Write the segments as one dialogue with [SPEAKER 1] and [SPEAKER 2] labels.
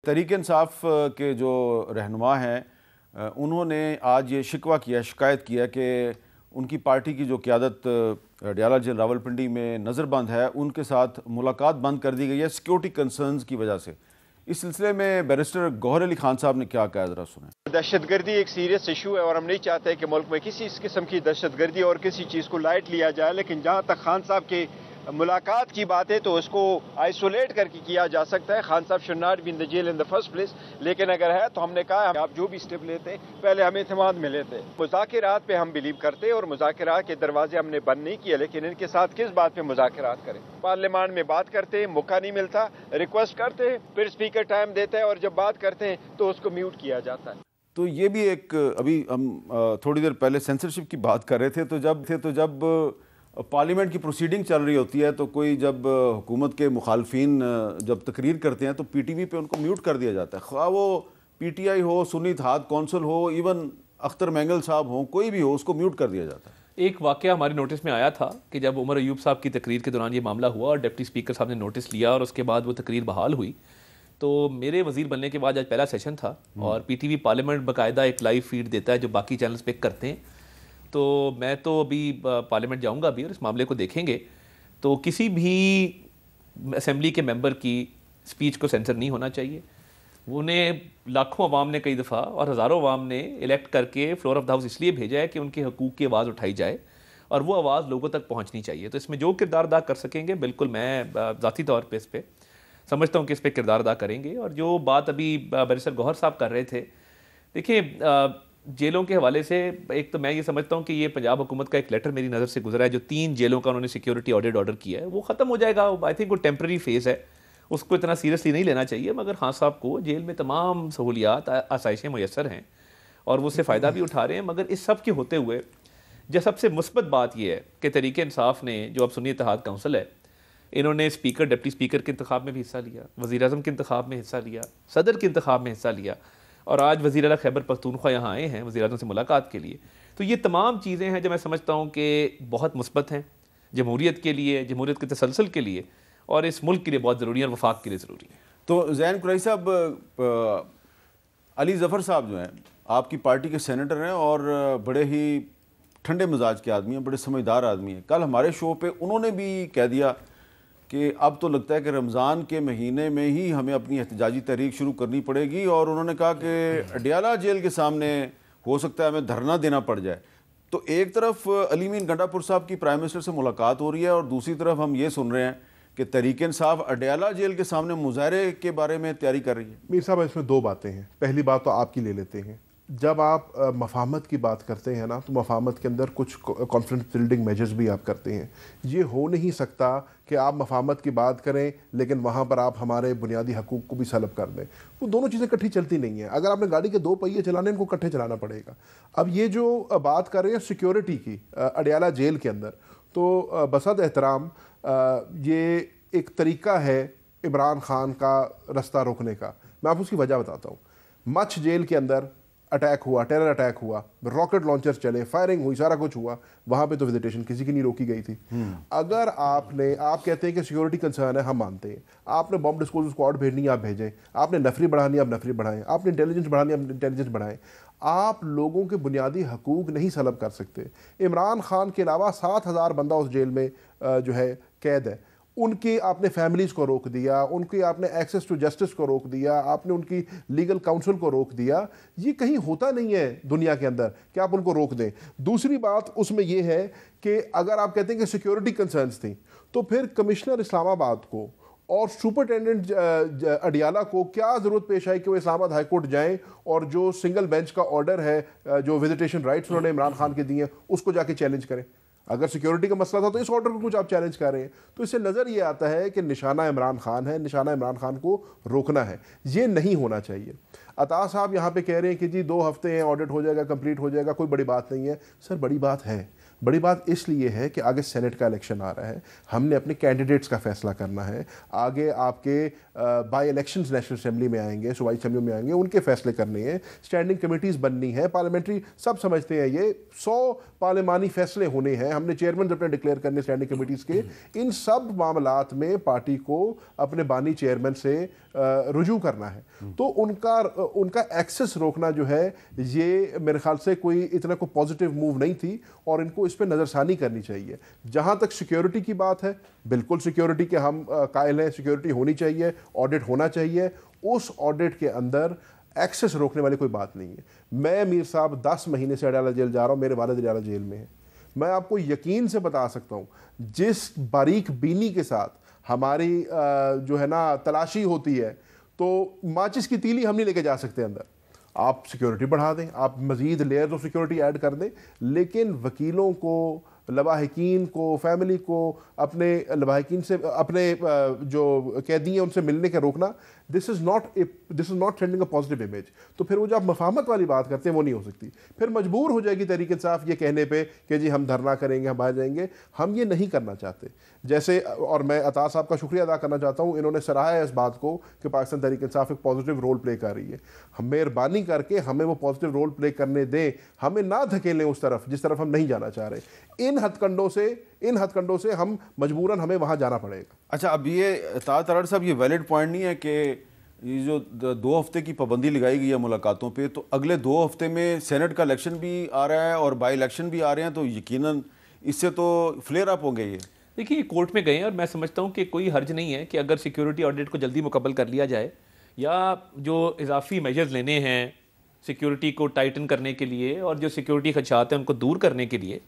[SPEAKER 1] तहरीक इंसाफ के जो रहनुमा हैं उन्होंने आज ये शिकवा किया, शिकायत किया कि उनकी पार्टी की जो क़यादत अडयाला जेल रावलपिंडी में नज़रबंद है उनके साथ मुलाकात बंद कर दी गई है सिक्योरिटी कंसर्न्स की वजह से। इस सिलसिले में बैरिस्टर गौहर अली खान साहब ने क्या कहा, ज़रा सुने।
[SPEAKER 2] दहशतगर्दी एक सीरियस इशू है और हम नहीं चाहते कि मुल्क में किसी इस किस्म की दहशतगर्दी और किसी चीज़ को लाइट लिया जाए, लेकिन जहाँ तक खान साहब की मुलाकात की बात है तो उसको आइसोलेट करके किया जा सकता है। Khan Sahab should not be in the jail in the first place, लेकिन अगर है तो हमने कहा आप जो भी स्टेप लेते पहले हमें इत्मीनान में लेते। मुज़ाकिरात पे हम बिलीव करते और मुज़ाकिरात के दरवाजे हमने बंद नहीं किए, लेकिन इनके साथ किस बात पे मुज़ाकिरात करें। पार्लियामान में बात करते हैं, मौका नहीं मिलता, रिक्वेस्ट करते हैं, फिर स्पीकर टाइम देता है और जब बात करते हैं तो उसको म्यूट किया जाता है।
[SPEAKER 1] तो ये भी एक, अभी हम थोड़ी देर पहले सेंसरशिप की बात कर रहे थे, तो जब पार्लियामेंट की प्रोसीडिंग चल रही होती है तो कोई जब हुकूमत के मुखालफिन जब तकरीर करते हैं तो पीटीवी पे उनको म्यूट कर दिया जाता है। ख्वाह वो पीटीआई हो, सुन्नी इत्तेहाद कौंसिल हो, इवन अख्तर मैंगल साहब हो, कोई भी हो, उसको म्यूट कर दिया जाता है।
[SPEAKER 3] एक वाक़या हमारे नोटिस में आया था कि जब उमर अयूब साहब की तकरीर के दौरान ये मामला हुआ और डिप्टी स्पीकर साहब ने नोटिस लिया और उसके बाद वो तकरीर बहाल हुई, तो मेरे वज़ीर बनने के बाद आज पहला सेशन था और पीटीवी पार्लियामेंट बाकायदा एक लाइव फीड देता है जो बाकी चैनल्स पिक करते हैं। तो मैं तो अभी पार्लियामेंट जाऊंगा अभी और इस मामले को देखेंगे। तो किसी भी असेंबली के मेंबर की स्पीच को सेंसर नहीं होना चाहिए। उन्हें लाखों अवाम ने कई दफ़ा और हज़ारों अवाम ने इलेक्ट करके फ्लोर ऑफ द हाउस इसलिए भेजा है कि उनके हकूक़ की आवाज़ उठाई जाए और वो आवाज़ लोगों तक पहुँचनी चाहिए। तो इसमें जो किरदार अदा कर सकेंगे, बिल्कुल मैं ज़ाती तौर पर इस पर समझता हूँ कि इस पर किरदार अदा करेंगे। और जो बात अभी बैरिस्टर गौहर साहब कर रहे थे, देखिए जेलों के हवाले से एक तो मैं ये समझता हूँ कि ये पंजाब हुकूमत का एक लेटर मेरी नज़र से गुजरा है, जो 3 जेलों का उन्होंने सिक्योरिटी ऑडिट ऑर्डर किया है, वो ख़त्म हो जाएगा। आई थिंक वो टेम्प्रेरी फेज़ है, उसको इतना सीरियसली नहीं लेना चाहिए। मगर खान साहब को जेल में तमाम सहूलियात आसाइशें मुयसर हैं और वो उससे फ़ायदा भी उठा रहे हैं। मगर इस सब के होते हुए जो सबसे मुस्बत बात यह है कि तहरीक इंसाफ ने, जो अब सुन्नी इत्तेहाद काउंसिल है, इन्होंने स्पीकर, डिप्टी स्पीकर के इंतखाब में भी हिस्सा लिया, वज़ीर आज़म के इंतखाब में हिस्सा लिया, सदर के इंतखाब में हिस्सा लिया और आज वज़ीर आला खैबर पख्तूनख्वा यहाँ आए हैं वज़ीर आज़म से मुलाकात के लिए। तो ये तमाम चीज़ें हैं जो मैं समझता हूँ कि बहुत मुस्बत हैं जमहूरियत के लिए, जमहूरियत के तसलसल के लिए और इस मुल्क के लिए बहुत ज़रूरी है और वफाक के लिए ज़रूरी है।
[SPEAKER 1] तो ज़ैन कुरैशी साहब, अली ज़फ़र साहब जो हैं आपकी पार्टी के सेनेटर हैं और बड़े ही ठंडे मिजाज के आदमी हैं, बड़े समझदार आदमी हैं। कल हमारे शो पे उन्होंने भी कह दिया कि अब तो लगता है कि रमज़ान के महीने में ही हमें अपनी एहतजाजी तहरीक शुरू करनी पड़ेगी और उन्होंने कहा कि अडयाला जेल के सामने हो सकता है हमें धरना देना पड़ जाए। तो एक तरफ अली मीन गंडापुर साहब की प्राइम मिनिस्टर से मुलाकात हो रही है और दूसरी तरफ हम ये सुन रहे हैं कि तहरीक इंसाफ अडयाला जेल के सामने मुजाहरे के बारे में तैयारी कर रही है।
[SPEAKER 4] मीर साहब, इसमें 2 बातें हैं। पहली बात तो आपकी ले लेते हैं। जब आप मफाहमत की बात करते हैं ना, तो मफाहमत के अंदर कुछ कॉन्फ्लिक्ट बिल्डिंग मेजर्स भी आप करते हैं। ये हो नहीं सकता कि आप मफाहमत की बात करें लेकिन वहाँ पर आप हमारे बुनियादी हकूक़ को भी सलब कर दें। वो दोनों चीज़ें इकट्ठी चलती नहीं हैं। अगर आपने गाड़ी के 2 पहिए चलाने, इनको इकट्ठे चलाना पड़ेगा। अब ये जो बात कर रहे हैं सिक्योरिटी की अडयाला जेल के अंदर, तो बसद एहतराम ये एक तरीका है इमरान खान का रास्ता रोकने का। मैं आपको उसकी वजह बताता हूँ। मछ जेल के अंदर अटैक हुआ, टेरर अटैक हुआ, रॉकेट लॉन्चर चले, फायरिंग हुई, सारा कुछ हुआ। वहाँ पे तो विजिटेशन किसी की नहीं रोकी गई थी। अगर आप कहते हैं कि सिक्योरिटी कंसर्न है, हम मानते हैं। आपने बॉम्ब डिस्पोजल स्क्वाड भेजनी है, आप भेजें। आपने नफरी बढ़ानी है, आप नफरी बढ़ाएं। आपने इंटेलिजेंस बढ़ानी है, आप इंटेलिजेंस बढ़ाएं। आप लोगों के बुनियादी हकूक़ नहीं सलब कर सकते। इमरान खान के अलावा 7,000 बंदा उस जेल में जो है कैद है। उनकी आपने फैमिलीज़ को रोक दिया, उनकी आपने एक्सेस टू जस्टिस को रोक दिया, आपने उनकी लीगल काउंसिल को रोक दिया। ये कहीं होता नहीं है दुनिया के अंदर कि आप उनको रोक दें। दूसरी बात उसमें यह है कि अगर आप कहते हैं कि सिक्योरिटी कंसर्न्स थी, तो फिर कमिश्नर इस्लामाबाद को और सुपरिटेंडेंट अडयाला को क्या ज़रूरत पेश आई कि वो इस्लामाबाद हाई कोर्ट जाएँ और जो सिंगल बेंच का ऑर्डर है, जो विजिटेशन राइट्स उन्होंने इमरान खान के दिए हैं, उसको जाके चैलेंज करें। अगर सिक्योरिटी का मसला था तो इस ऑर्डर को कुछ आप चैलेंज कर रहे हैं। तो इससे नज़र ये आता है कि निशाना इमरान खान है, निशाना इमरान खान को रोकना है। ये नहीं होना चाहिए। अता साहब यहाँ पे कह रहे हैं कि जी 2 हफ्ते हैं, ऑडिट हो जाएगा, कंप्लीट हो जाएगा, कोई बड़ी बात नहीं है। सर, बड़ी बात है। बड़ी बात इसलिए है कि आगे सेनेट का इलेक्शन आ रहा है, हमने अपने कैंडिडेट्स का फैसला करना है, आगे आपके बाई इलेक्शंस नेशनल असेंबली में आएंगे, सूबाई असेंबली में आएंगे, उनके फैसले करने हैं, स्टैंडिंग कमेटीज़ बननी है, पार्लियामेंट्री सब समझते हैं ये 100 पार्लिमानी फैसले होने हैं, हमने चेयरमैन अपने डिक्लेयर करने स्टैंडिंग कमेटीज़ के। इन सब मामलात में पार्टी को अपने बानी चेयरमैन से रुजू करना है। तो उनका एक्सेस रोकना जो है ये मेरे ख्याल से कोई इतना कोई पॉजिटिव मूव नहीं थी और इनको इस पर नज़रसानी करनी चाहिए। जहाँ तक सिक्योरिटी की बात है, बिल्कुल सिक्योरिटी के हम कायल हैं, सिक्योरिटी होनी चाहिए, ऑडिट होना चाहिए, उस ऑडिट के अंदर एक्सेस रोकने वाली कोई बात नहीं है। मैं मीर साहब 10 महीने से अडयाला जेल जा रहा हूँ, मेरे वालिद अडयाला जेल में है। मैं आपको यकीन से बता सकता हूँ जिस बारीक बीनी के साथ हमारी जो है ना तलाशी होती है, तो माचिस की तीली हम नहीं लेके जा सकते अंदर। आप सिक्योरिटी बढ़ा दें, आप मज़ीद लेयर्स ऑफ सिक्योरिटी ऐड कर दें, लेकिन वकीलों को, लवाहिकीन को, फैमिली को, अपने लवाहिकीन से, अपने जो कैदी हैं उनसे मिलने का रोकना, this is not sending a positive image. तो फिर वो जो आप मफाहमत वाली बात करते हैं वो नहीं हो सकती। फिर मजबूर हो जाएगी तहरीक इंसाफ ये कहने पे कि जी हम धरना करेंगे, हम बाहर जाएंगे। हम ये नहीं करना चाहते। जैसे, और मैं अता साहब का शुक्रिया अदा करना चाहता हूँ, इन्होंने सराहा इस बात को कि पाकिस्तान तहरीक इंसाफ एक पॉजिटिव रोल प्ले कर रही है। हम मेहरबानी करके हमें वो पॉजिटिव रोल प्ले करने दें, हमें ना धकेलें उस तरफ जिस तरफ हम नहीं जाना चाह रहे। इन हथकंडों से हम मजबूरन हमें वहाँ जाना पड़ेगा।
[SPEAKER 1] अच्छा, अब ये तार साहब, ये वैलिड पॉइंट नहीं है कि ये जो 2 हफ्ते की पाबंदी लगाई गई है मुलाकातों पे, तो अगले 2 हफ्ते में सेनेट का इलेक्शन भी आ रहा है और बाई इलेक्शन भी आ रहे हैं, तो यकीनन इससे तो फ्लेयर अप होंगे। ये
[SPEAKER 3] देखिए, कोर्ट में गए हैं और मैं समझता हूँ कि कोई हर्ज नहीं है कि अगर सिक्योरिटी ऑडिट को जल्दी मुकम्मल कर लिया जाए, या जो इजाफी मेजर्स लेने हैं सिक्योरिटी को टाइटन करने के लिए और जो सिक्योरिटी खदशात हैं उनको दूर करने के लिए,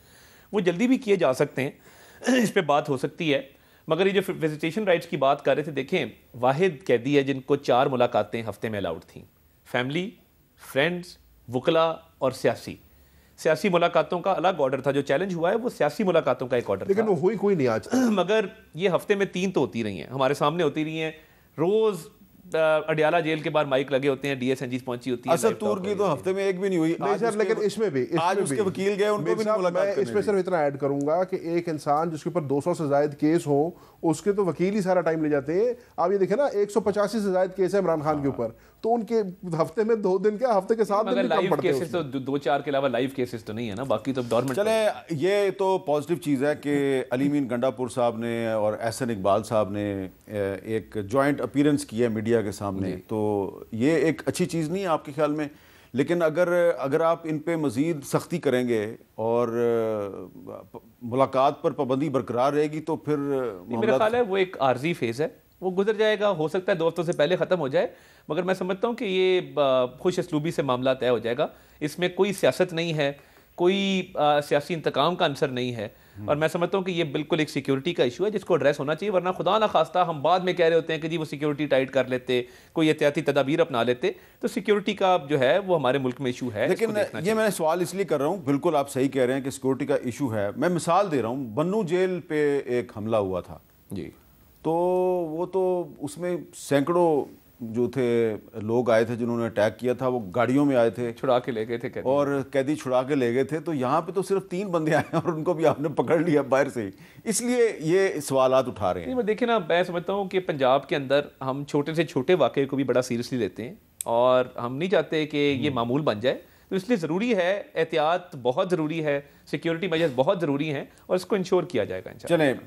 [SPEAKER 3] वो जल्दी भी किए जा सकते हैं। इस पर बात हो सकती है। मगर ये जो विजिटेशन राइट्स की बात कर रहे थे, देखें, वाहिद कैदी है जिनको 4 मुलाकातें हफ्ते में अलाउड थी। फैमिली, फ्रेंड्स, वकला और सियासी मुलाकातों का अलग ऑर्डर था। जो चैलेंज हुआ है वो सियासी मुलाकातों का एक ऑर्डर था,
[SPEAKER 4] लेकिन वो हुई कोई नहीं आज।
[SPEAKER 3] मगर ये हफ्ते में 3 तो होती रही हैं, हमारे सामने होती रही हैं। रोज़ अडयाला जेल के बाहर माइक लगे होते हैं, DSNGs पहुंची होती है।
[SPEAKER 1] असद तूर की तो हफ्ते में एक भी नहीं हुई।
[SPEAKER 4] नहीं सर, लेकिन इसमें भी
[SPEAKER 1] आज उसके वकील गए, उनको भी नहीं मुलाकात करने दी।
[SPEAKER 4] इसमें सिर्फ इतना ऐड करूंगा कि एक इंसान जिसके ऊपर 200 से ज्यादा केस हो, उसके तो वकील ही सारा टाइम ले जाते हैं। आप ये देखें ना, 185 से ज्यादा केस है इमरान खान के ऊपर, तो उनके हफ्ते में 2 दिन, क्या हफ्ते के 7 दिन कम पड़ते हैं।
[SPEAKER 3] केसेस तो 2-4 के अलावा लाइव केसेस तो नहीं है ना, बाकी तो गवर्नमेंट।
[SPEAKER 1] चले, ये तो पॉजिटिव चीज़ है कि अली मीन गंडापुर साहब ने और एहसन इकबाल साहब ने एक जॉइंट अपीयरेंस की है मीडिया के सामने, तो ये एक अच्छी चीज़ नहीं है आपके ख्याल में? लेकिन अगर आप इन पे मज़ीद सख्ती करेंगे और मुलाकात पर पाबंदी बरकरार रहेगी, तो फिर
[SPEAKER 3] मेरा ख्याल है वो एक आर्जी फेज़ है, वो गुजर जाएगा। हो सकता है 2 हफ्तों से पहले ख़त्म हो जाए, मगर मैं समझता हूँ कि ये खुश असलूबी से मामला तय हो जाएगा। इसमें कोई सियासत नहीं है, कोई सियासी इंतकाम का अंसर नहीं है, और मैं समझता हूँ कि ये बिल्कुल एक सिक्योरिटी का इशू है जिसको एड्रेस होना चाहिए। वरना खुदा ना खास्ता हम बाद में कह रहे होते हैं कि जी वो सिक्योरिटी टाइट कर लेते, कोई एहतियाती तदाबीर अपना लेते, तो सिक्योरिटी का जो है वो हमारे मुल्क में इशू है।
[SPEAKER 1] लेकिन ये मैं सवाल इसलिए कर रहा हूँ, बिल्कुल आप सही कह रहे हैं कि सिक्योरिटी का इशू है। मैं मिसाल दे रहा हूँ, बन्नू जेल पे एक हमला हुआ था
[SPEAKER 3] जी,
[SPEAKER 1] तो वो तो उसमें सैकड़ों जो थे लोग आए थे जिन्होंने अटैक किया था, वो गाड़ियों में आए थे,
[SPEAKER 3] छुड़ा के ले गए थे कैदी,
[SPEAKER 1] और कैदी छुड़ा के ले गए थे। तो यहाँ पे तो सिर्फ 3 बंदे आए और उनको भी आपने पकड़ लिया बाहर से ही, इसलिए ये सवालात उठा रहे हैं।
[SPEAKER 3] मैं देखिए ना, मैं समझता हूँ कि पंजाब के अंदर हम छोटे से छोटे वाक़े को भी बड़ा सीरियसली लेते हैं और हम नहीं चाहते कि ये मामूल बन जाए। तो इसलिए ज़रूरी है, एहतियात बहुत ज़रूरी है, सिक्योरिटी मेजर्स बहुत ज़रूरी हैं और इसको इंश्योर किया जाएगा इंशाल्लाह।
[SPEAKER 1] चलें,